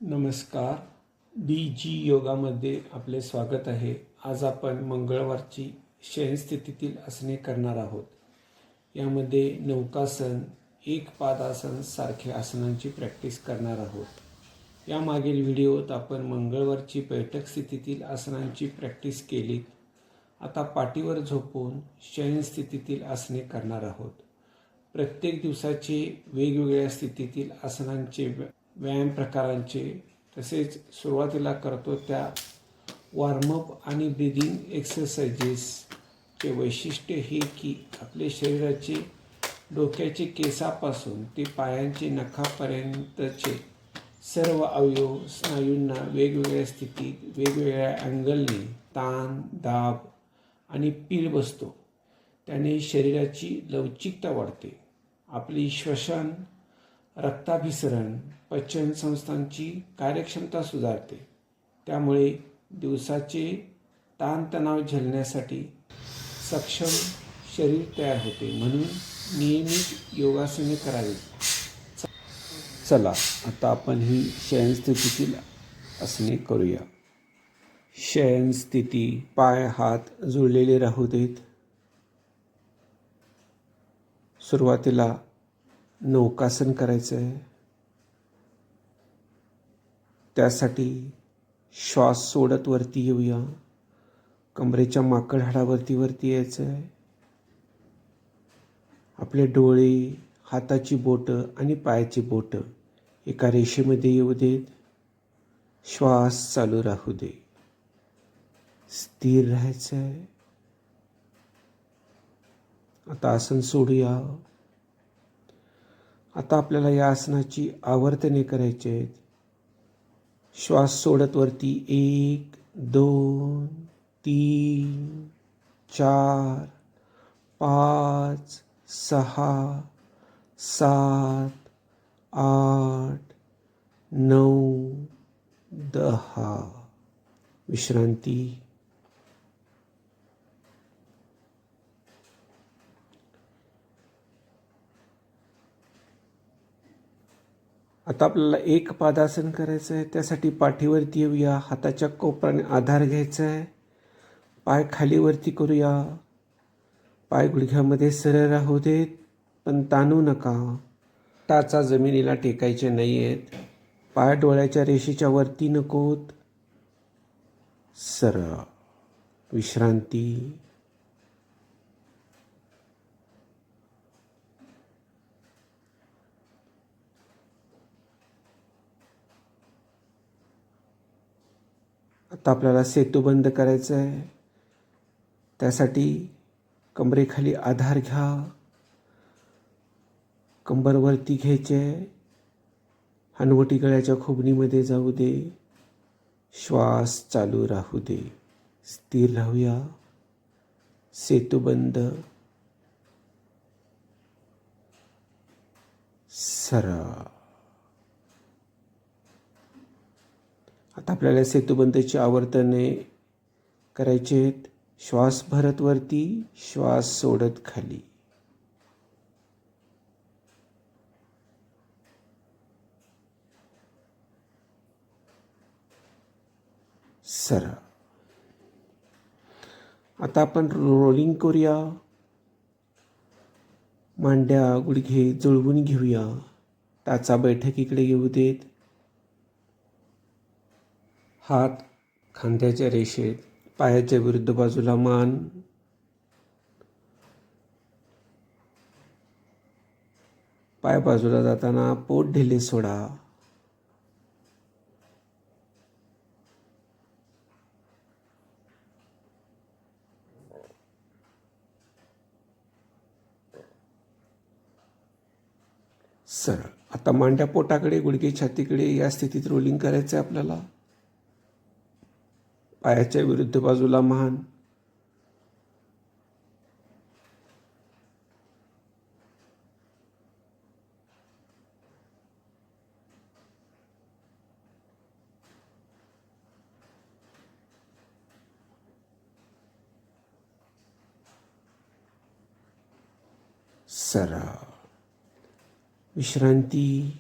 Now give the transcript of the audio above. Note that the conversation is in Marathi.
नमस्कार. DG योगामध्ये आपले स्वागत आहे. आज आपण मंगळवारची शयनस्थितीतील आसने करणार आहोत. यामध्ये नौकासन, एक पादासन सारख्या आसनांची प्रॅक्टिस करणार आहोत. यामागील व्हिडिओत आपण मंगळवारची बैठक स्थितीतील आसनांची प्रॅक्टिस केली. आता पाठीवर झोपून शयनस्थितीतील आसने करणार आहोत. प्रत्येक दिवसाचे वेगवेगळ्या स्थितीतील आसनांचे व्यायाम प्रकारांचे तसेच सुरुवातीला करतो त्या वॉर्मअप आणि ब्रीदिंग एक्सरसाइजेसचे वैशिष्ट्य हे की आपले शरीराचे डोक्याचे केसापासून ते पायांचे नखापर्यंतचे सर्व अवयव स्नायूंना वेगवेगळ्या स्थितीत वेगवेगळ्या अँगलने ताण, दाब आणि पीळ बसतो. त्याने शरीराची लवचिकता वाढते. आपली श्वसन, रक्ताभिसरण, पचन संस्थांची कार्यक्षमता सुधारते. त्यामुळे दिवसाचे ताणतणाव झेलण्यासाठी सक्षम शरीर तयार होते. म्हणून नियमित योगासने करावीत. चला आता आपण ही शयनस्थितीतील आसने करूया. शयनस्थिती. पाय हात जुळलेले राहू देत. सुरुवातीला नौकासन करायचं आहे. त्यासाठी श्वास सोडत वरती येऊया. कमरेच्या माकड हाडावरती यायचं आहे. आपले डोळे, हाताची बोटं आणि पायाची बोटं एका रेषेमध्ये येऊ देत. श्वास चालू राहू दे. स्थिर राहायचं आहे. आता आसन सोडूया. आता आपल्याला या आसनाची आवर्तने करायची आहेत. श्वास सोडत वरती 1, 2, 3, 4, 5, 6, 7, 8, 9, 10. विश्रांती. आता आपल्याला एक पादासन करायचं आहे. त्यासाठी पाठीवरती येऊया. हाताच्या कोपराने आधार घ्यायचा आहे. पाय खाली वरती करूया. पाय गुडघ्यामध्ये सरळ राहू देत, पण ताणू नका. टाचा जमिनीला टेकायचे नाही आहेत. पाय डोळ्याच्या रेषेच्या वरती नकोत. सरळ. विश्रांती. आता आपल्याला सेतुबंद करायचं आहे. त्यासाठी कमरेखाली आधार घ्या. कंबर वरती घ्यायचे. हनवटी गळ्याच्या खोबणीमध्ये जाऊ दे. श्वास चालू राहू दे. स्थिर राहूया. सेतुबंद. सरळ. आता आपल्याला सेतुबंदची आवर्तने करायचे आहेत. श्वास भरत वरती, श्वास सोडत खाली. सरळ. आता आपण रोलिंग करूया. मांड्या गुडघे जुळवून घेऊया. टाचा बैठकीकडे येऊ देत. हात खांद्याच्या रेषेत, पायाच्या विरुद्ध बाजूला मान. पाय बाजूला जाताना पोट ढिले सोडा. सरळ. आता मांड्या पोटाकडे, गुडघे छातीकडे या स्थितीत रोलिंग करायचं आहे आपल्याला. पायाच्या विरुद्ध बाजूला मान. सरळ. विश्रांती.